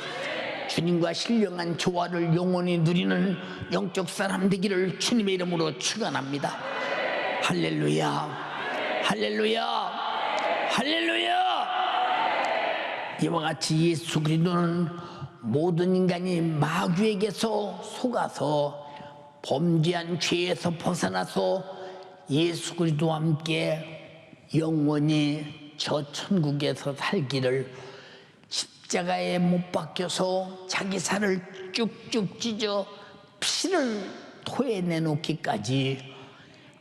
주님과 신령한 조화를 영원히 누리는 영적 사람 되기를 주님의 이름으로 축원합니다. 할렐루야, 할렐루야, 할렐루야. 이와 같이 예수 그리스도는 모든 인간이 마귀에게서 속아서 범죄한 죄에서 벗어나서 예수 그리스도와 함께 영원히 저 천국에서 살기를, 십자가에 못 박혀서 자기 살을 쭉쭉 찢어 피를 토해내놓기까지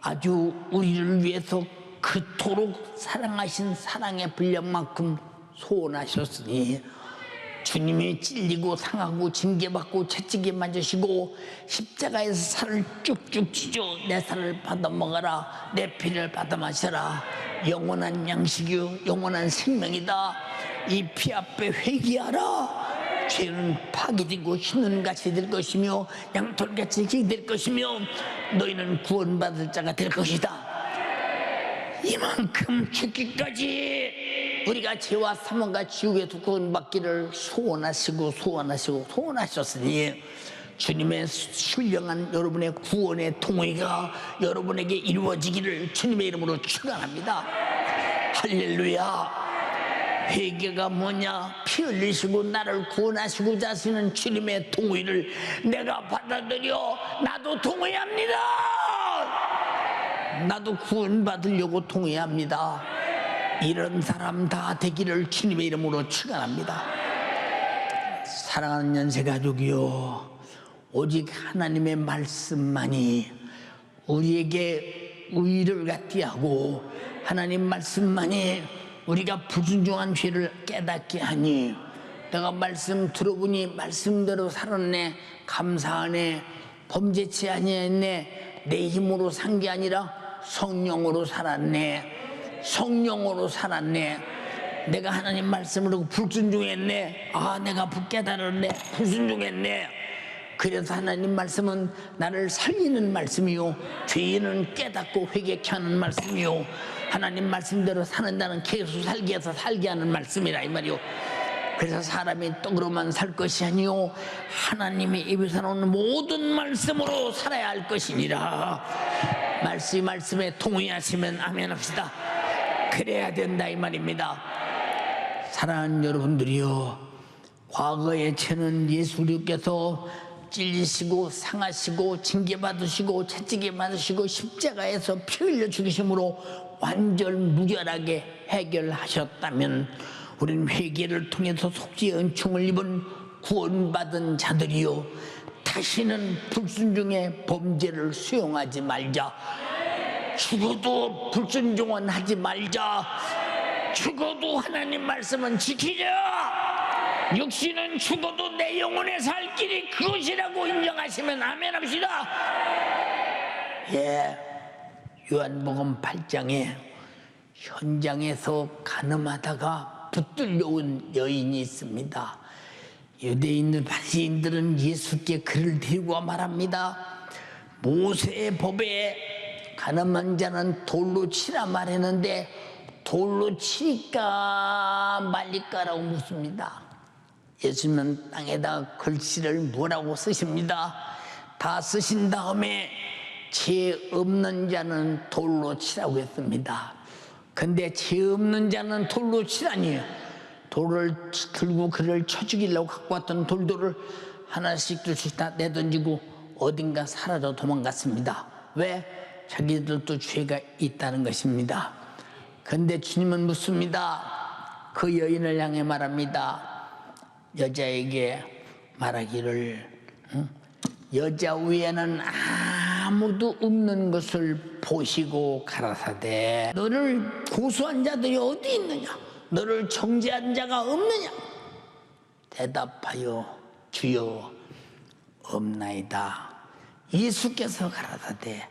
아주 우리를 위해서 그토록 사랑하신 사랑의 분량만큼 소원하셨으니, 주님이 찔리고 상하고 징계받고 채찍에 맞으시고 십자가에서 살을 쭉쭉 찢어 내 살을 받아 먹어라, 내 피를 받아 마셔라, 영원한 양식이요 영원한 생명이다, 이 피 앞에 회개하라, 죄는 파괴되고 흰눈같이 될 것이며 양털같이 될 것이며 너희는 구원받을 자가 될 것이다. 이만큼 죽기까지 우리가 죄와 사망과 지옥에서 구원받기를 소원하셨으니 주님의 신령한 여러분의 구원의 통의가 여러분에게 이루어지기를 주님의 이름으로 축원합니다. 할렐루야. 회개가 뭐냐? 피 흘리시고 나를 구원하시고자 하시는 주님의 동의를 내가 받아들여 나도 동의합니다. 나도 구원받으려고 통회합니다. 이런 사람 다 되기를 주님의 이름으로 축원합니다. 사랑하는 연세가족이요, 오직 하나님의 말씀만이 우리에게 의를 갖게 하고 하나님 말씀만이 우리가 불순종한 죄를 깨닫게 하니, 내가 말씀 들어보니 말씀대로 살았네, 감사하네, 범죄치 아니했네, 내 힘으로 산 게 아니라 성령으로 살았네, 성령으로 살았네. 내가 하나님 말씀으로 불순종했네, 내가 깨달았네, 불순종했네. 그래서 하나님 말씀은 나를 살리는 말씀이요, 죄인은 깨닫고 회개케 하는 말씀이요, 하나님 말씀대로 사는다는 계속 살게 해서 살게 하는 말씀이라 이 말이요. 그래서 사람이 떡으로만 살 것이 아니요 하나님의 입에서 나오는 모든 말씀으로 살아야 할 것이니라. 말씀에 동의하시면 아멘 합시다. 그래야 된다 이 말입니다. 사랑하는 여러분들이요, 과거의 죄는 예수 그리스도께서 찔리시고 상하시고 징계받으시고 채찍에 맞으시고 십자가에서 피 흘려 죽이심으로 완전 무결하게 해결하셨다면, 우리는 회개를 통해서 속죄의 은총을 입은 구원받은 자들이요, 다시는 불순종의 범죄를 수용하지 말자. 죽어도 불순종은 하지 말자. 죽어도 하나님 말씀은 지키자. 육신은 죽어도 내 영혼의 살 길이 그것이라고 인정하시면 아멘 합시다. 예, 요한복음 8장에 현장에서 가늠하다가 붙들려온 여인이 있습니다. 유대인들 바리새인들은 예수께 그를 데리고 와 말합니다. 모세의 법에 가늠한 자는 돌로 치라 말했는데 돌로 칠까 말릴까라고 묻습니다. 예수님은 땅에다 글씨를 뭐라고 쓰십니다. 다 쓰신 다음에 죄 없는 자는 돌로 치라고 했습니다. 근데 죄 없는 자는 돌로 치라니, 돌을 들고 그를 쳐 죽이려고 갖고 왔던 돌들을 하나씩 둘씩 다 내던지고 어딘가 사라져 도망갔습니다. 왜? 자기들도 죄가 있다는 것입니다. 근데 주님은 묻습니다. 그 여인을 향해 말합니다. 여자에게 말하기를, 여자 위에는 아무도 없는 것을 보시고 가라사대, 너를 고소한 자들이 어디 있느냐? 너를 정죄한 자가 없느냐? 대답하여 주여 없나이다. 예수께서 가라사대,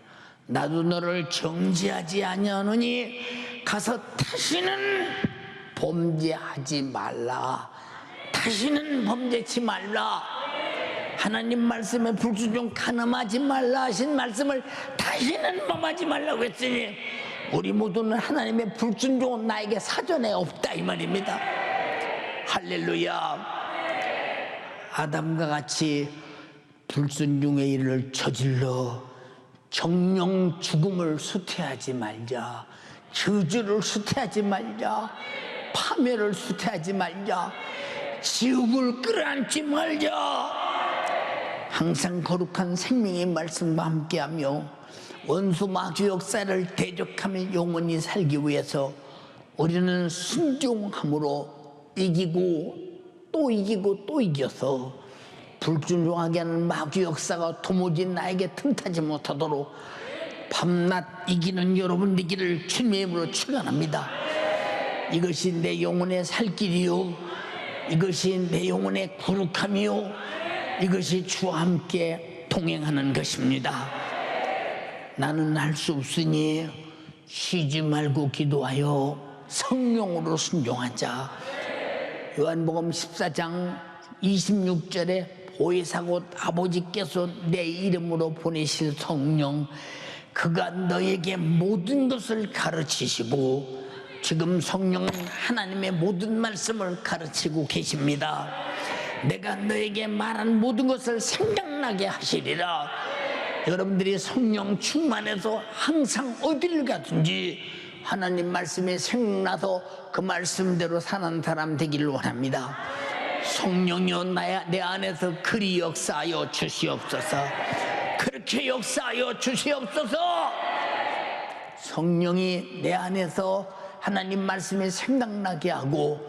나도 너를 정죄하지 아니하노니 가서 다시는 범죄하지 말라. 다시는 범죄치 말라. 하나님 말씀에 불순종 가늠하지 말라 하신 말씀을 다시는 범하지 말라고 했으니, 우리 모두는 하나님의 불순종은 나에게 사전에 없다 이 말입니다. 할렐루야. 아담과 같이 불순종의 일을 저질러 정령 죽음을 수태하지 말자. 저주를 수태하지 말자. 파멸을 수태하지 말자. 지옥을 끌어안지 말자. 항상 거룩한 생명의 말씀과 함께하며 원수 마귀 역사를 대적하며 영원히 살기 위해서 우리는 순종함으로 이기고 또 이기고 또 이겨서 불순종하게 하는 마귀 역사가 도무지 나에게 틈타지 못하도록 밤낮 이기는 여러분 되기를 주님의 이름으로 축원합니다. 이것이 내 영혼의 살 길이요, 이것이 내 영혼의 거룩함이요, 이것이 주와 함께 동행하는 것입니다. 나는 할 수 없으니 쉬지 말고 기도하여 성령으로 순종하자. 요한복음 14장 26절에 보혜사 곧 아버지께서 내 이름으로 보내실 성령, 그가 너에게 모든 것을 가르치시고, 지금 성령은 하나님의 모든 말씀을 가르치고 계십니다. 내가 너에게 말한 모든 것을 생각나게 하시리라. 여러분들이 성령 충만해서 항상 어디를 가든지 하나님 말씀이 생각나서 그 말씀대로 사는 사람 되기를 원합니다. 성령이여 내 안에서 그리 역사하여 주시옵소서. 그렇게 역사하여 주시옵소서. 성령이 내 안에서 하나님 말씀이 생각나게 하고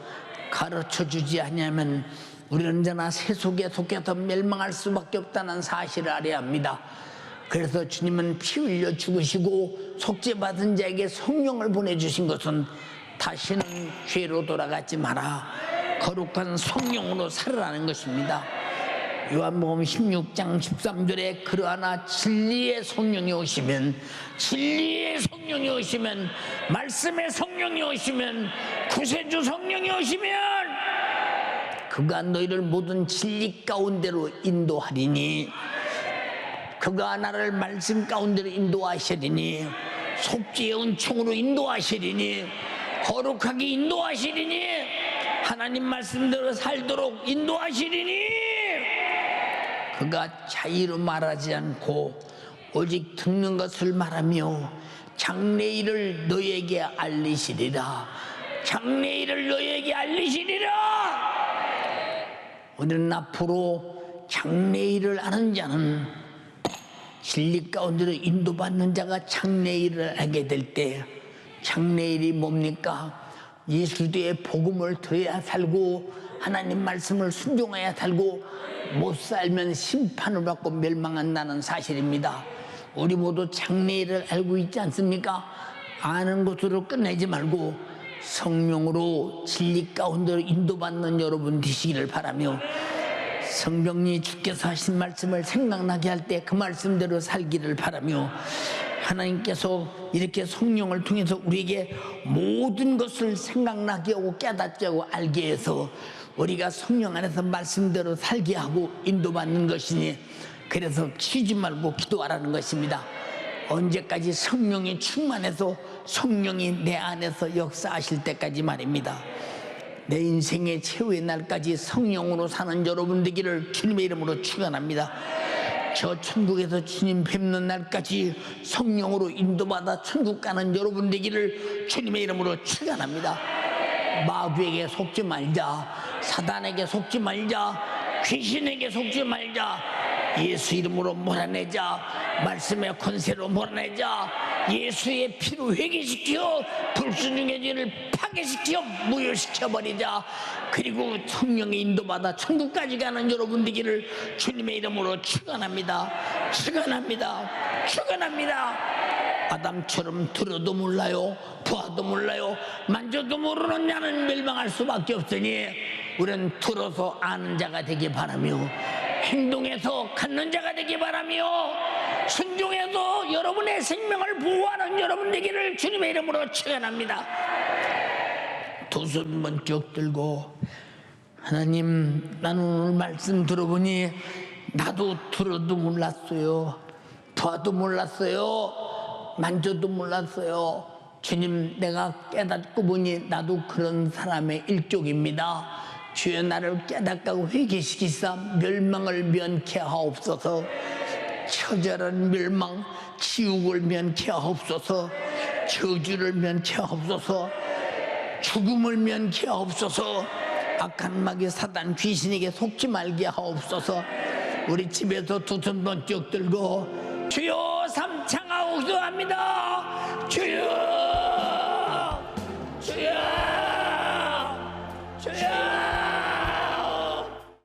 가르쳐주지 않으면 우리는 언제나 세속에 속해서 멸망할 수밖에 없다는 사실을 알아야 합니다. 그래서 주님은 피 흘려 죽으시고 속죄받은 자에게 성령을 보내주신 것은 다시는 죄로 돌아가지 마라, 거룩한 성령으로 살아라는 것입니다. 요한복음 16장 13절에 그러하나 진리의 성령이 오시면, 진리의 성령이 오시면, 말씀의 성령이 오시면, 구세주 성령이 오시면 그가 너희를 모든 진리 가운데로 인도하리니, 그가 나를 말씀 가운데로 인도하시리니, 속죄의 은총으로 인도하시리니, 거룩하게 인도하시리니, 하나님 말씀대로 살도록 인도하시리니, 그가 자의로 말하지 않고 오직 듣는 것을 말하며 장래일을 너에게 알리시리라. 장래일을 너에게 알리시리라. 우리는 앞으로 장래일을 아는 자는, 진리 가운데로 인도받는 자가 장래일을 알게 될 때, 장래일이 뭡니까? 예수도의 복음을 들어야 살고 하나님 말씀을 순종해야 살고, 못 살면 심판을 받고 멸망한다는 사실입니다. 우리 모두 장래일을 알고 있지 않습니까? 아는 것으로 끝내지 말고 성령으로 진리 가운데로 인도받는 여러분 되시기를 바라며, 성령이 주께서 하신 말씀을 생각나게 할 때 그 말씀대로 살기를 바라며, 하나님께서 이렇게 성령을 통해서 우리에게 모든 것을 생각나게 하고 깨닫게 하고 알게 해서 우리가 성령 안에서 말씀대로 살게 하고 인도받는 것이니, 그래서 쉬지 말고 기도하라는 것입니다. 언제까지? 성령이 충만해서 성령이 내 안에서 역사하실 때까지 말입니다. 내 인생의 최후의 날까지 성령으로 사는 여러분 되기를 주님의 이름으로 축원합니다. 저 천국에서 주님 뵙는 날까지 성령으로 인도받아 천국 가는 여러분 되기를 주님의 이름으로 축원합니다. 마귀에게 속지 말자, 사단에게 속지 말자, 귀신에게 속지 말자. 예수 이름으로 몰아내자, 말씀의 권세로 몰아내자, 예수의 피로 회개시켜 불순종의 죄를 파괴시켜 무효시켜버리자. 그리고 성령의 인도받아 천국까지 가는 여러분 되기를 주님의 이름으로 축원합니다. 축원합니다. 축원합니다. 아담처럼 들어도 몰라요, 보아도 몰라요, 만져도 모르는 자는 멸망할 수밖에 없으니 우리는 들어서 아는 자가 되기 바라며, 행동해서 갖는 자가 되기 바라며, 순종해서 여러분의 생명을 보호하는 여러분 되기를 주님의 이름으로 축원합니다. 두 손 번쩍 들고, 하나님, 나는 오늘 말씀 들어보니 나도 들어도 몰랐어요, 봐도 몰랐어요, 만져도 몰랐어요. 주님, 내가 깨닫고 보니 나도 그런 사람의 일족입니다. 주여, 나를 깨닫고 회개시키사 멸망을 면케 하옵소서. 처절한 멸망, 지옥을 면케 하옵소서. 저주를 면케 하옵소서. 죽음을 면케 하옵소서. 악한 마귀 사단 귀신에게 속지 말게 하옵소서. 우리 집에서 두 손 번쩍 들고 주여 삼창하옵소합니다. 주여